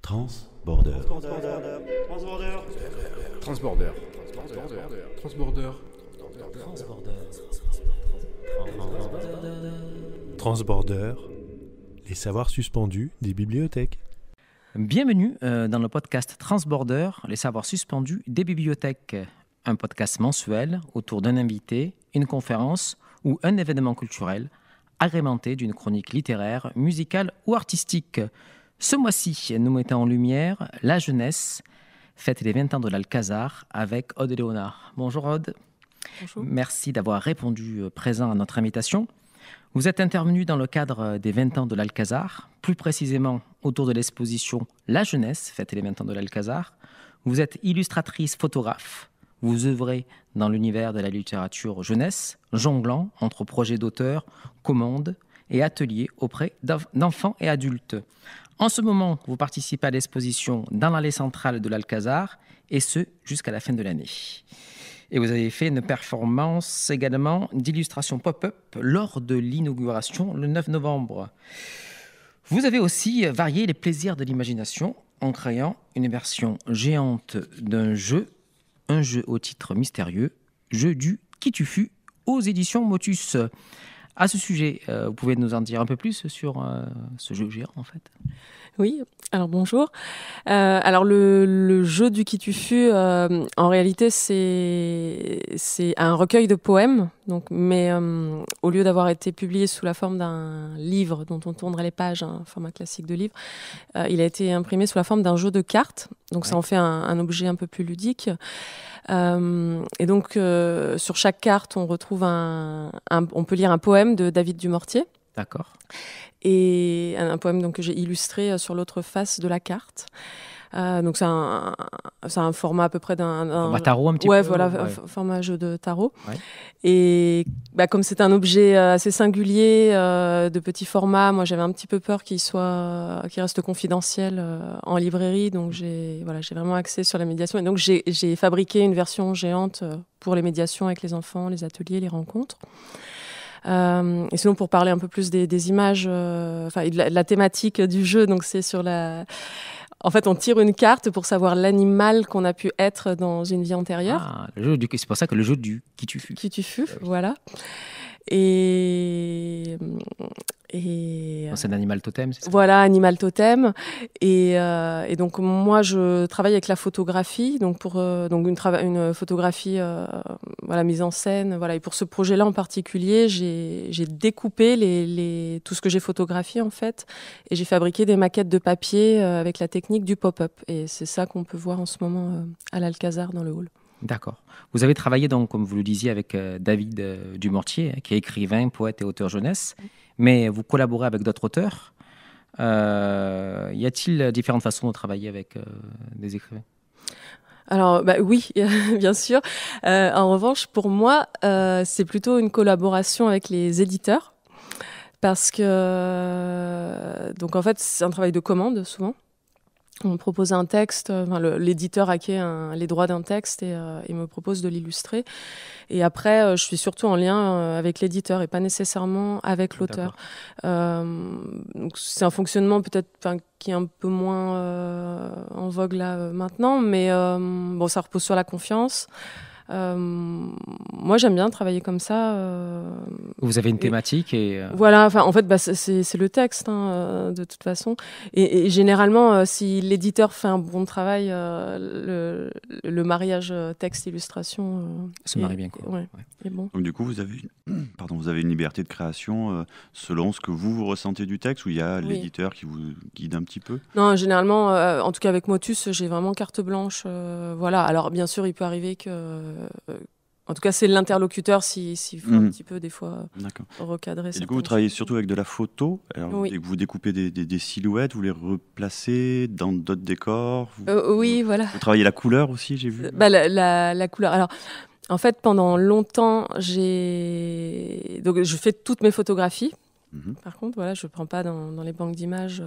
Transborder. Transborder. Transborder, les savoirs suspendus des bibliothèques. Bienvenue dans le podcast Transborder, les savoirs suspendus des bibliothèques. Un podcast mensuel autour d'un invité, une conférence ou un événement culturel agrémenté d'une chronique littéraire, musicale ou artistique. Ce mois-ci, nous mettons en lumière la jeunesse, fête les 20 ans de l'Alcazar avec Aude Léonard. Bonjour Aude. Bonjour. Merci d'avoir répondu présent à notre invitation. Vous êtes intervenu dans le cadre des 20 ans de l'Alcazar, plus précisément autour de l'exposition La jeunesse, fête les 20 ans de l'Alcazar. Vous êtes illustratrice photographe. Vous œuvrez dans l'univers de la littérature jeunesse, jonglant entre projets d'auteurs, commandes et ateliers auprès d'enfants et adultes. En ce moment, vous participez à l'exposition dans l'allée centrale de l'Alcazar, et ce, jusqu'à la fin de l'année. Et vous avez fait une performance également d'illustration pop-up lors de l'inauguration le 9 novembre. Vous avez aussi varié les plaisirs de l'imagination en créant une version géante d'un jeu, un jeu au titre mystérieux, jeu du Qui tu fus aux éditions Motus. À ce sujet, vous pouvez nous en dire un peu plus sur ce jeu géant en fait? Oui, alors bonjour. Alors le jeu du Qui tu fus, en réalité c'est un recueil de poèmes, mais au lieu d'avoir été publié sous la forme d'un livre dont on tournerait les pages, un format classique de livre, il a été imprimé sous la forme d'un jeu de cartes, donc ça en fait un objet un peu plus ludique. Et donc sur chaque carte on retrouve on peut lire un poème de David Dumortier. D'accord. Et un poème donc, que j'ai illustré sur l'autre face de la carte. Donc c'est un format à peu près d'un format tarot un petit peu. Ouais, voilà, format jeu de tarot. Ouais. Et comme c'est un objet assez singulier, de petit format, moi j'avais un petit peu peur qu'il reste confidentiel en librairie, donc j'ai vraiment axé sur la médiation. Et donc j'ai fabriqué une version géante pour les médiations avec les enfants, les ateliers, les rencontres. Et sinon, pour parler un peu plus des images, et de la thématique du jeu, donc c'est sur En fait, on tire une carte pour savoir l'animal qu'on a pu être dans une vie antérieure. Ah, c'est pour ça que le jeu du Qui tu fus. Qui tu fus, voilà. Et c'est un animal totem, c'est ça? Voilà, animal totem. Et donc moi, je travaille avec la photographie, donc pour une photographie, mise en scène. Voilà. Et pour ce projet-là en particulier, j'ai découpé tout ce que j'ai photographié en fait, et j'ai fabriqué des maquettes de papier avec la technique du pop-up. Et c'est ça qu'on peut voir en ce moment à l'Alcazar dans le hall. D'accord. Vous avez travaillé donc, comme vous le disiez, avec David Dumortier, qui est écrivain, poète et auteur jeunesse, mais vous collaborez avec d'autres auteurs. Y a-t-il différentes façons de travailler avec des écrivains? Alors, oui, bien sûr. En revanche, pour moi, c'est plutôt une collaboration avec les éditeurs, parce que, donc en fait, c'est un travail de commande, souvent. On me propose un texte, l'éditeur acquiert les droits d'un texte et me propose de l'illustrer. Et après, je suis surtout en lien avec l'éditeur et pas nécessairement avec l'auteur. Donc c'est un fonctionnement peut-être qui est un peu moins en vogue là maintenant, mais ça repose sur la confiance. Moi, j'aime bien travailler comme ça. Vous avez une thématique et... Voilà, en fait, c'est le texte, de toute façon. Et généralement, si l'éditeur fait un bon travail, le mariage texte-illustration... se marie bien, quoi. Ouais. Et bon. Donc du coup, vous avez une liberté de création selon ce que vous ressentez du texte, ou il y a l'éditeur qui vous guide un petit peu? Non, généralement, en tout cas avec Motus, j'ai vraiment carte blanche. Voilà. Alors, bien sûr, il peut arriver que... en tout cas, c'est l'interlocuteur s'il faut un petit peu, des fois, recadrer. Et du coup, vous travaillez surtout avec de la photo. Alors, et que vous découpez des silhouettes, vous les replacez dans d'autres décors. Oui, voilà. Vous travaillez la couleur aussi, j'ai vu. La couleur. Alors, en fait, pendant longtemps, je fais toutes mes photographies. Par contre, voilà, je ne prends pas dans les banques d'images.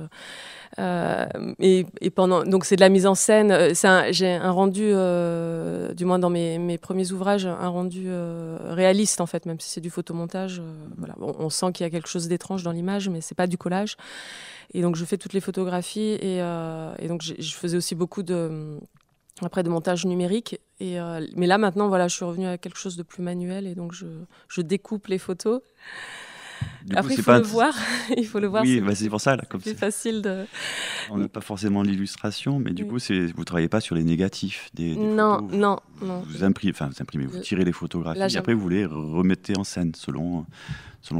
Et donc, c'est de la mise en scène. J'ai un rendu, du moins dans mes premiers ouvrages, un rendu réaliste, en fait, même si c'est du photomontage. Voilà. Bon, on sent qu'il y a quelque chose d'étrange dans l'image, mais ce n'est pas du collage. Et donc, je fais toutes les photographies. Et donc, je faisais aussi beaucoup de montage numérique. Mais là, maintenant, voilà, je suis revenue à quelque chose de plus manuel. Et donc, je découpe les photos. Après, il faut le voir. Il faut le voir. Oui, c'est pour ça. Là, comme c'est plus facile. On n'a pas forcément l'illustration, mais du coup, vous ne travaillez pas sur les négatifs des photos. Non. Vous imprimez, vous tirez les photographies, et après, vous les remettez en scène selon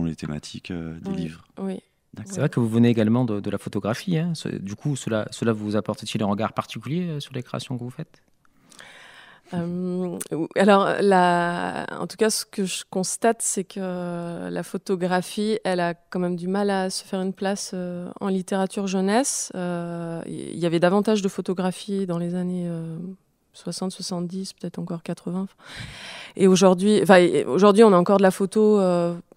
les thématiques des livres. Oui. C'est vrai que vous venez également de la photographie. Hein. Du coup, cela vous apporte-t-il un regard particulier sur les créations que vous faites ? Alors, en tout cas, ce que je constate, c'est que la photographie, elle a quand même du mal à se faire une place en littérature jeunesse. Il y avait davantage de photographie dans les années 60, 70, peut-être encore 80. Et aujourd'hui, on a encore de la photo,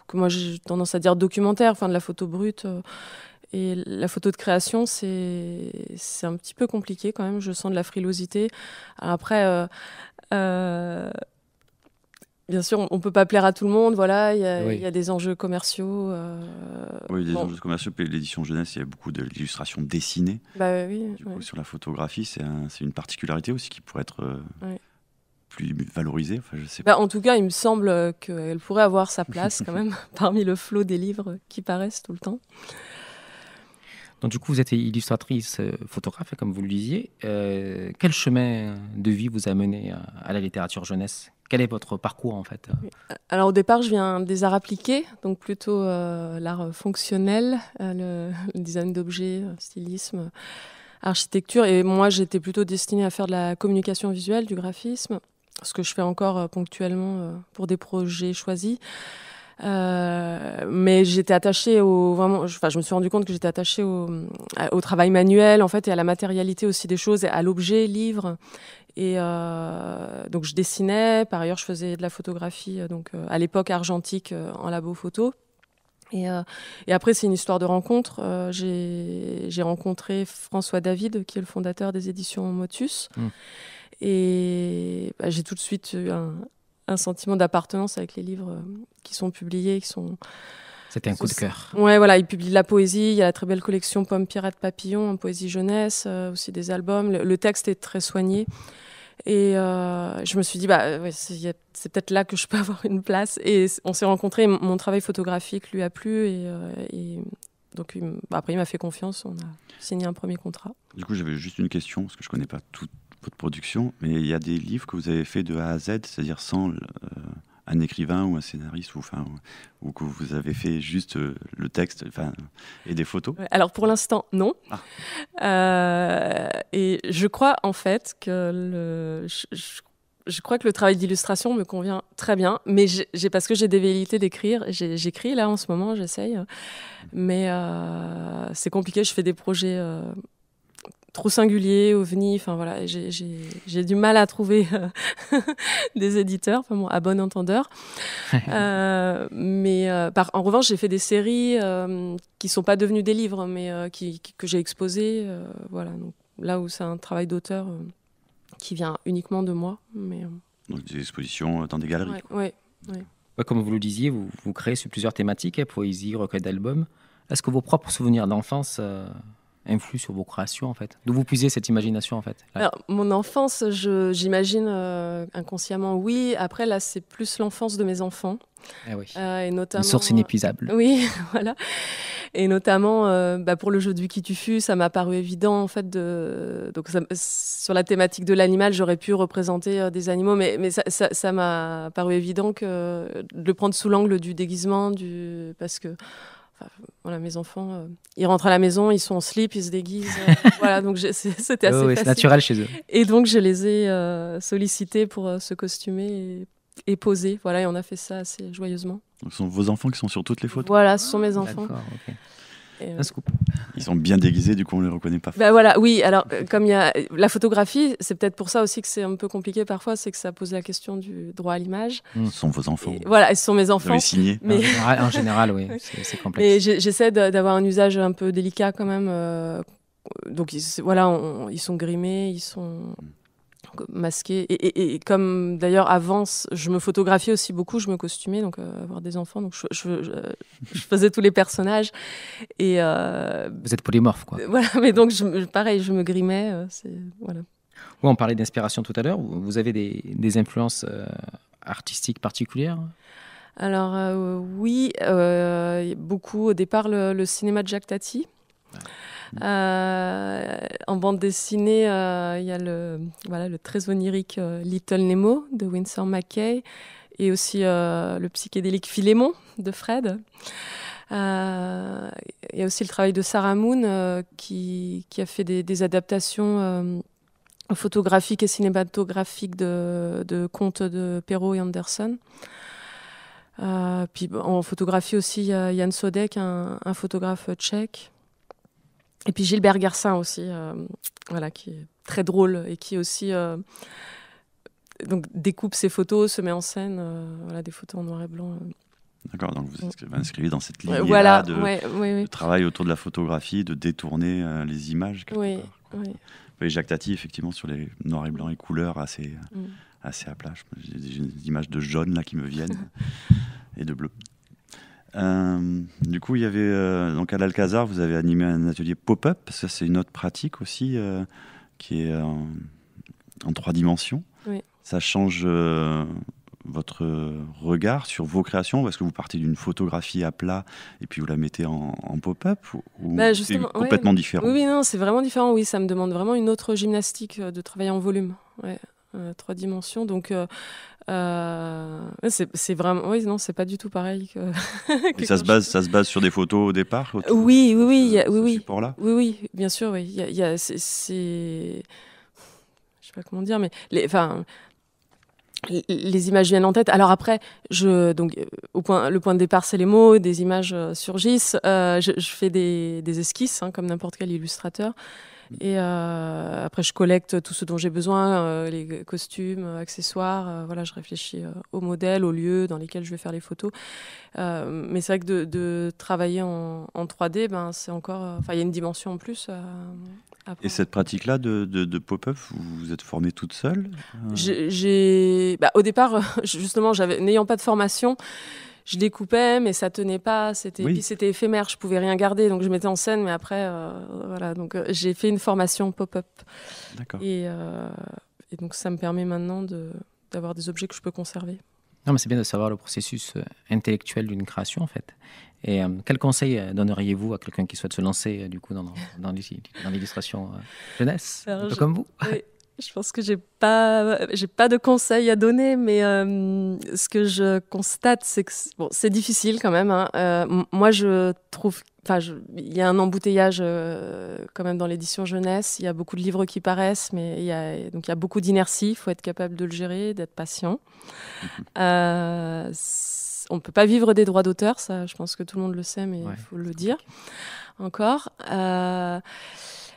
que moi j'ai tendance à dire documentaire, de la photo brute. Et la photo de création, c'est un petit peu compliqué quand même. Je sens de la frilosité. Alors après, bien sûr, on ne peut pas plaire à tout le monde. Voilà, il y a des enjeux commerciaux. Oui, il y a des enjeux commerciaux. Puis l'édition jeunesse, il y a beaucoup d'illustrations dessinées. Du coup, sur la photographie, c'est une particularité aussi qui pourrait être plus valorisée. Enfin, je sais pas. En tout cas, il me semble qu'elle pourrait avoir sa place quand même parmi le flot des livres qui paraissent tout le temps. Donc du coup, vous êtes illustratrice, photographe, comme vous le disiez. Quel chemin de vie vous a mené à la littérature jeunesse ? Quel est votre parcours, en fait ? Alors au départ, je viens des arts appliqués, donc plutôt l'art fonctionnel, le design d'objets, stylisme, architecture. Et moi, j'étais plutôt destinée à faire de la communication visuelle, du graphisme, ce que je fais encore ponctuellement pour des projets choisis. Mais j'étais attachée je me suis rendu compte que j'étais attachée au travail manuel, en fait, et à la matérialité aussi des choses, et à l'objet, livre. Et donc je dessinais. Par ailleurs, je faisais de la photographie, à l'époque argentique, en labo photo. Et après, c'est une histoire de rencontre. J'ai rencontré François David, qui est le fondateur des éditions Motus. Et j'ai tout de suite eu un sentiment d'appartenance avec les livres qui sont publiés, C'était un coup de cœur. Ouais, voilà, il publie de la poésie. Il y a la très belle collection Pommes, Pirates, Papillons en poésie jeunesse, aussi des albums. Le texte est très soigné. Et je me suis dit, c'est peut-être là que je peux avoir une place. Et on s'est rencontrés. Mon travail photographique lui a plu. Et donc, après, il m'a fait confiance. On a signé un premier contrat. Du coup, j'avais juste une question, parce que je ne connais pas toute votre production, mais il y a des livres que vous avez fait de A à Z, c'est-à-dire sans un écrivain ou un scénariste, ou que vous avez fait juste le texte et des photos. Alors pour l'instant, non. Et je crois en fait que je crois que le travail d'illustration me convient très bien, mais parce que j'ai des velléités d'écrire. J'écris là en ce moment, j'essaye, mais c'est compliqué. Je fais des projets trop singulier, ovni, voilà, j'ai du mal à trouver des éditeurs, à bon entendeur. Mais en revanche, j'ai fait des séries qui sont pas devenues des livres, mais que j'ai exposées, voilà. Donc, là où c'est un travail d'auteur qui vient uniquement de moi, mais donc des expositions dans des galeries. Ouais. Comme vous le disiez, vous créez sur plusieurs thématiques, poésie, recueil d'albums. Est-ce que vos propres souvenirs d'enfance influe sur vos créations, en fait? D'où vous puisez cette imagination, en fait? Alors, mon enfance, j'imagine inconsciemment, oui. Après, là, c'est plus l'enfance de mes enfants. Oui. Et notamment, une source inépuisable. Oui, voilà. Et notamment, pour le jeu du qui tu fus, ça m'a paru évident, en fait, donc sur la thématique de l'animal, j'aurais pu représenter des animaux, mais ça m'a paru évident de le prendre sous l'angle du déguisement, parce que voilà, mes enfants, ils rentrent à la maison, ils sont en slip, ils se déguisent. Voilà, donc c'était assez facile. C'est naturel chez eux. Et donc, je les ai sollicités pour se costumer et poser. Voilà, et on a fait ça assez joyeusement. Donc, ce sont vos enfants qui sont sur toutes les photos? Voilà, ce sont mes enfants. D'accord, ok. Un scoop. Ils sont bien déguisés, du coup on les reconnaît pas. Ben voilà, oui. Alors, comme il y a la photographie, c'est peut-être pour ça aussi que c'est un peu compliqué parfois, c'est que ça pose la question du droit à l'image. Ce sont vos enfants. Et voilà, ce sont mes Vous enfants. avez signé. Mais, En général, oui, c'est mais complexe. j'essaie d'avoir un usage un peu délicat quand même. Donc voilà, ils sont grimés, ils sont masqués. Et comme d'ailleurs avant, je me photographiais aussi beaucoup, je me costumais, donc avoir des enfants, donc je faisais tous les personnages. Et Vous êtes polymorphe, quoi. voilà, mais donc pareil, je me grimais. Voilà. Oui, on parlait d'inspiration tout à l'heure. Vous avez des influences artistiques particulières? Alors oui, beaucoup. Au départ, le cinéma de Jacques Tati. En bande dessinée, il y a le très onirique Little Nemo de Winsor McCay et aussi le psychédélique Philémon de Fred. Il y a aussi le travail de Sarah Moon qui a fait des adaptations photographiques et cinématographiques de contes de Perrault et Anderson. Puis en photographie aussi, il y a Jan Sodek, un photographe tchèque. Et puis Gilbert Garcin aussi, voilà, qui est très drôle et qui aussi donc découpe ses photos, se met en scène, voilà, des photos en noir et blanc. D'accord, donc vous inscrivez dans cette lignée Voilà, de travail autour de la photographie, de détourner les images quelque part. Oui. Et Jacques Tati, effectivement, sur les noirs et blancs et couleurs assez à plat. J'ai des images de jaune là qui me viennent et de bleu. Du coup, il y avait donc à l'Alcazar, vous avez animé un atelier pop-up, parce que c'est une autre pratique aussi qui est en 3 dimensions. Oui. Ça change votre regard sur vos créations, parce que vous partez d'une photographie à plat et puis vous la mettez en pop-up, ou c'est complètement différent? Oui, non, c'est vraiment différent. Oui, ça me demande vraiment une autre gymnastique de travailler en volume. Ouais. 3 dimensions, donc c'est vraiment, oui, non, c'est pas du tout pareil que. Et ça se base sur des photos au départ? Oui, Support-là? Oui, bien sûr, oui. Il y a je sais pas comment dire, mais les images viennent en tête. Alors après, le point de départ, c'est les mots, des images surgissent. Je fais des esquisses, hein, comme n'importe quel illustrateur. Et après, je collecte tout ce dont j'ai besoin, les costumes, accessoires. Voilà, je réfléchis au modèle, aux lieux dans lesquels je vais faire les photos. Mais c'est vrai que de travailler en 3D, c'est encore. Il y a une dimension en plus. Et cette pratique-là de pop-up, vous êtes formée toute seule? Au départ, justement, n'ayant pas de formation, je découpais, mais ça tenait pas. Puis c'était éphémère, je pouvais rien garder, donc je mettais en scène. Mais après, voilà, donc j'ai fait une formation pop-up. D'accord. Et donc ça me permet maintenant d'avoir des objets que je peux conserver. Non, mais c'est bien de savoir le processus intellectuel d'une création, en fait. Et quel conseil donneriez-vous à quelqu'un qui souhaite se lancer du coup dans l'illustration jeunesse, un peu comme vous? Oui. Je pense que j'ai pas de conseils à donner, mais ce que je constate, c'est que c'est difficile quand même. Hein. Moi, je trouve, il y a un embouteillage quand même dans l'édition jeunesse. Il y a beaucoup de livres qui paraissent, mais il y a beaucoup d'inertie. Il faut être capable de le gérer, d'être patient. On ne peut pas vivre des droits d'auteur, ça, je pense que tout le monde le sait, mais il faut le dire encore.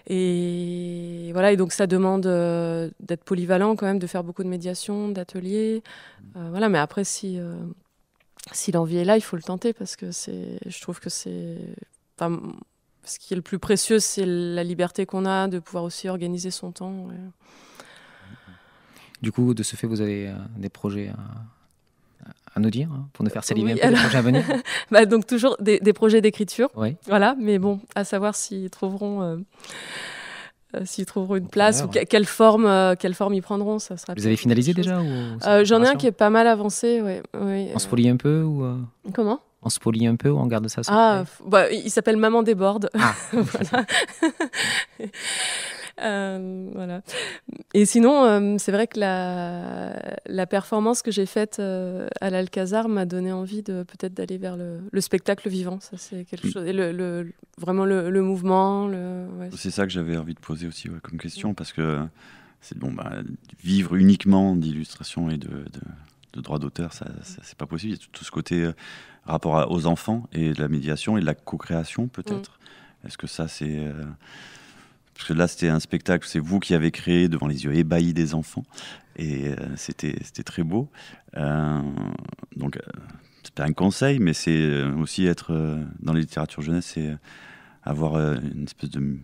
Et voilà, et donc ça demande d'être polyvalent quand même, de faire beaucoup de médiation, d'ateliers. Voilà, mais après, si l'envie est là, il faut le tenter parce que je trouve que ce qui est le plus précieux, c'est la liberté qu'on a de pouvoir aussi organiser son temps. Ouais. Du coup, de ce fait, vous avez des projets à nous dire, pour nous faire saliver un peu des projets à venir? Donc toujours des projets d'écriture, voilà, mais bon, à savoir s'ils trouveront une place ou quelle forme ils prendront, ça sera. Vous avez finalisé déjà ou j'en ai un qui est pas mal avancé, oui. On spolie un peu ou Comment? On spolie un peu ou on garde ça secret? Il s'appelle Maman déborde. Voilà. Voilà. Et sinon, c'est vrai que la performance que j'ai faite à l'Alcazar m'a donné envie peut-être d'aller vers le spectacle vivant. Ça, c'est quelque chose. Et vraiment le mouvement. C'est ça que j'avais envie de poser aussi comme question, parce que c'est vivre uniquement d'illustration et de droits d'auteur, ça c'est pas possible. Il y a tout ce côté rapport aux enfants et de la médiation et de la co-création peut-être. Est-ce que ça, c'est... Parce que là, c'était un spectacle, c'est vous qui avez créé devant les yeux ébahis des enfants. Et c'était très beau. Donc, c'est pas un conseil, mais c'est aussi être dans les littératures jeunesse, c'est avoir une espèce de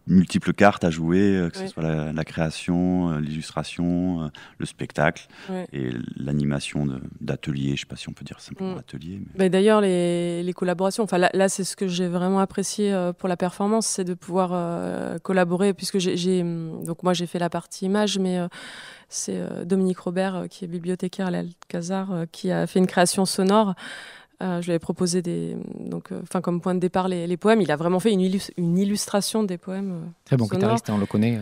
multiples cartes à jouer, que ce soit la création, l'illustration, le spectacle et l'animation d'atelier. Je ne sais pas si on peut dire simplement atelier. Mais d'ailleurs, les collaborations, enfin là, c'est ce que j'ai vraiment apprécié pour la performance, c'est de pouvoir collaborer, puisque donc moi j'ai fait la partie image, mais c'est Dominique Robert, qui est bibliothécaire à l'Alcazar, qui a fait une création sonore. Je lui avais proposé comme point de départ les poèmes. Il a vraiment fait une illustration des poèmes. Très bon sonores. guitariste, on le connaît.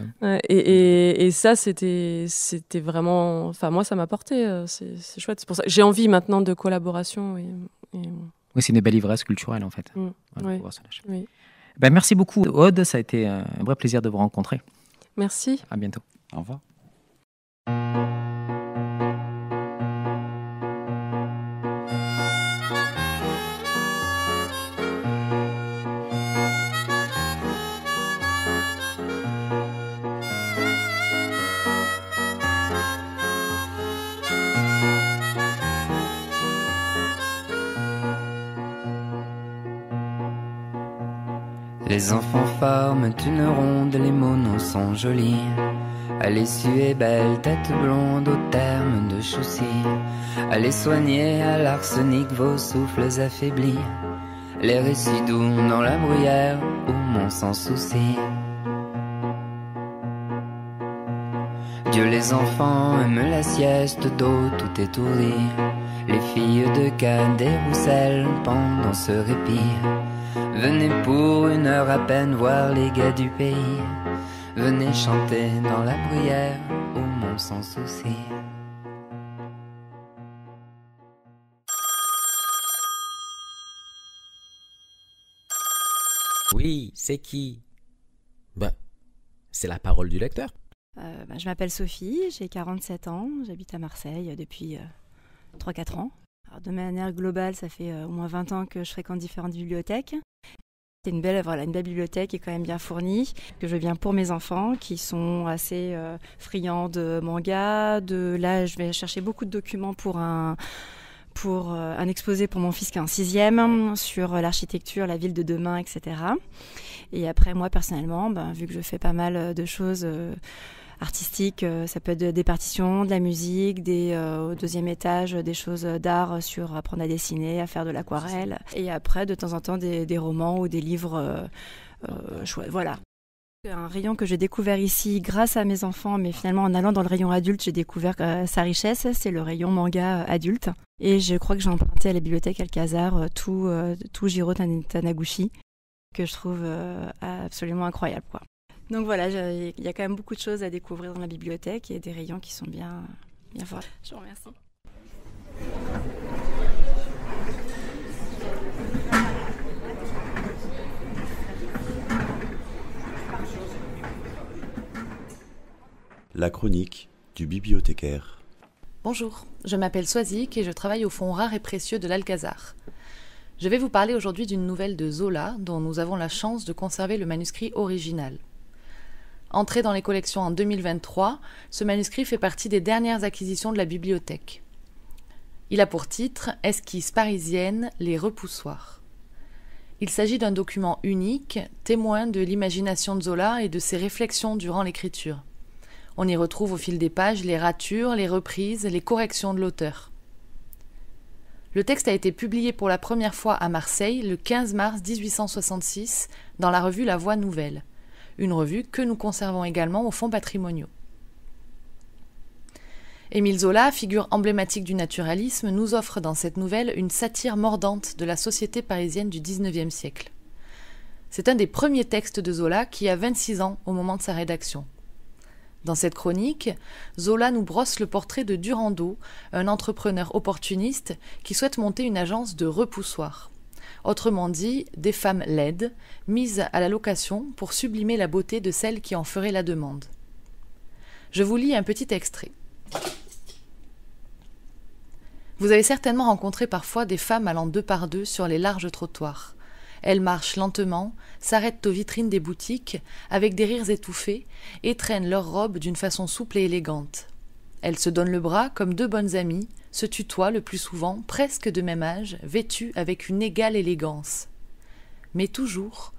Et ça, c'était vraiment... Enfin, moi, ça m'a porté. C'est chouette. C'est pour ça. J'ai envie maintenant de collaboration. Oui, c'est une belle ivresse culturelle, en fait. Oui. Ben, merci beaucoup, Aude. Ça a été un vrai plaisir de vous rencontrer. Merci. À bientôt. Au revoir. Les enfants forment une ronde, les monos sont jolis. À l'issue est belle, tête blonde au terme de Choucy. Allez soigner à l'arsenic vos souffles affaiblis. Les récits doux dans la bruyère, où mon sans souci. Dieu les enfants aiment la sieste d'eau tout étourdi. Les filles de Cannes des Rousselles pendant ce répit. Venez pour 1 heure à peine voir les gars du pays. Venez chanter dans la bruyère, au monde sans souci. Oui, c'est qui? C'est la parole du lecteur. Je m'appelle Sophie, j'ai 47 ans, j'habite à Marseille depuis 3-4 ans. Alors, de manière globale, ça fait au moins 20 ans que je fréquente différentes bibliothèques. C'est une belle bibliothèque qui est quand même bien fournie, que je viens pour mes enfants qui sont assez friands de manga. Là, je vais chercher beaucoup de documents pour un exposé pour mon fils qui est en 6e sur l'architecture, la ville de demain, etc. Et après, moi, personnellement, vu que je fais pas mal de choses artistiques, ça peut être des partitions, de la musique, au 2e étage, des choses d'art sur apprendre à dessiner, à faire de l'aquarelle. Et après, de temps en temps, des romans ou des livres chouettes. Voilà. Un rayon que j'ai découvert ici grâce à mes enfants, mais finalement en allant dans le rayon adulte, j'ai découvert sa richesse, c'est le rayon manga adulte. Et je crois que j'ai emprunté à la bibliothèque Alcazar tout Jiro Taniguchi, que je trouve absolument incroyable, quoi. Donc voilà, il y a quand même beaucoup de choses à découvrir dans la bibliothèque et des rayons qui sont bien forts. Je vous remercie. La chronique du bibliothécaire. Bonjour, je m'appelle Soazic et je travaille au fonds rare et précieux de l'Alcazar. Je vais vous parler aujourd'hui d'une nouvelle de Zola dont nous avons la chance de conserver le manuscrit original. Entré dans les collections en 2023, ce manuscrit fait partie des dernières acquisitions de la bibliothèque. Il a pour titre « Esquisse parisienne, les repoussoirs ». Il s'agit d'un document unique, témoin de l'imagination de Zola et de ses réflexions durant l'écriture. On y retrouve au fil des pages les ratures, les reprises, les corrections de l'auteur. Le texte a été publié pour la première fois à Marseille le 15 mars 1866 dans la revue La Voix Nouvelle, une revue que nous conservons également au fonds patrimoniaux. Émile Zola, figure emblématique du naturalisme, nous offre dans cette nouvelle une satire mordante de la société parisienne du XIXe siècle. C'est un des premiers textes de Zola qui a 26 ans au moment de sa rédaction. Dans cette chronique, Zola nous brosse le portrait de Durando, un entrepreneur opportuniste qui souhaite monter une agence de repoussoirs. Autrement dit, des femmes laides, mises à la location pour sublimer la beauté de celles qui en feraient la demande. Je vous lis un petit extrait. Vous avez certainement rencontré parfois des femmes allant 2 par 2 sur les larges trottoirs. Elles marchent lentement, s'arrêtent aux vitrines des boutiques, avec des rires étouffés, et traînent leurs robes d'une façon souple et élégante. Elles se donnent le bras comme deux bonnes amies, se tutoient le plus souvent, presque de même âge, vêtues avec une égale élégance. Mais toujours,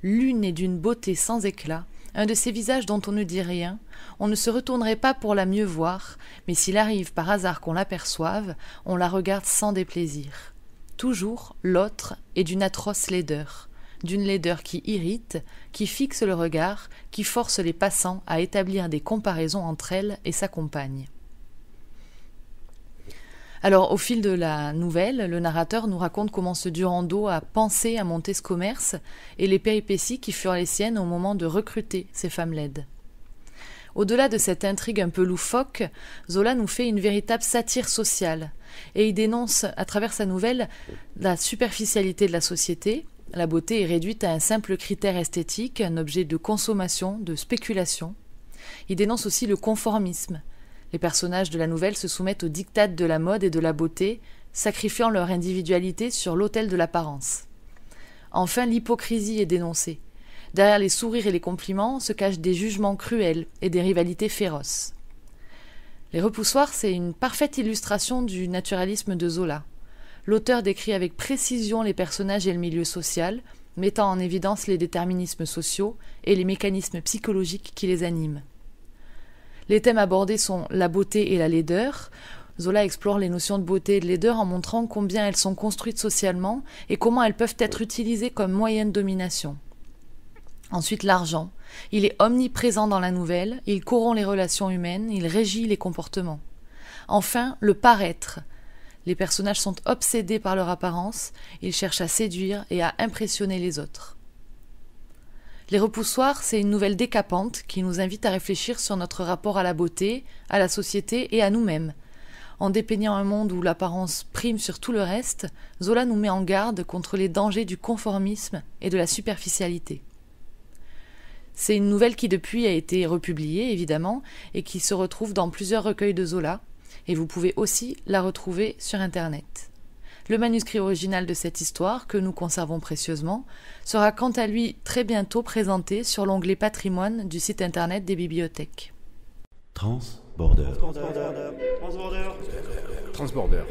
l'une est d'une beauté sans éclat, un de ces visages dont on ne dit rien, on ne se retournerait pas pour la mieux voir, mais s'il arrive par hasard qu'on l'aperçoive, on la regarde sans déplaisir. Toujours, l'autre est d'une atroce laideur, d'une laideur qui irrite, qui fixe le regard, qui force les passants à établir des comparaisons entre elle et sa compagne. Alors, au fil de la nouvelle, le narrateur nous raconte comment ce Durando a pensé à monter ce commerce et les péripéties qui furent les siennes au moment de recruter ces femmes laides. Au-delà de cette intrigue un peu loufoque, Zola nous fait une véritable satire sociale et il dénonce à travers sa nouvelle la superficialité de la société. La beauté est réduite à un simple critère esthétique, un objet de consommation, de spéculation. Il dénonce aussi le conformisme. Les personnages de la nouvelle se soumettent aux diktats de la mode et de la beauté, sacrifiant leur individualité sur l'autel de l'apparence. Enfin, l'hypocrisie est dénoncée. Derrière les sourires et les compliments se cachent des jugements cruels et des rivalités féroces. Les Repoussoirs, c'est une parfaite illustration du naturalisme de Zola. L'auteur décrit avec précision les personnages et le milieu social, mettant en évidence les déterminismes sociaux et les mécanismes psychologiques qui les animent. Les thèmes abordés sont la beauté et la laideur. Zola explore les notions de beauté et de laideur en montrant combien elles sont construites socialement et comment elles peuvent être utilisées comme moyen de domination. Ensuite, l'argent. Il est omniprésent dans la nouvelle, il corrompt les relations humaines, il régit les comportements. Enfin, le paraître. Les personnages sont obsédés par leur apparence, ils cherchent à séduire et à impressionner les autres. Les Repoussoirs, c'est une nouvelle décapante qui nous invite à réfléchir sur notre rapport à la beauté, à la société et à nous-mêmes. En dépeignant un monde où l'apparence prime sur tout le reste, Zola nous met en garde contre les dangers du conformisme et de la superficialité. C'est une nouvelle qui depuis a été republiée, évidemment, et qui se retrouve dans plusieurs recueils de Zola, et vous pouvez aussi la retrouver sur Internet. Le manuscrit original de cette histoire, que nous conservons précieusement, sera quant à lui très bientôt présenté sur l'onglet Patrimoine du site Internet des bibliothèques. Transborder. Transborder. Transborder.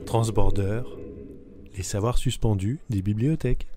Transborder. Les savoirs suspendus des bibliothèques.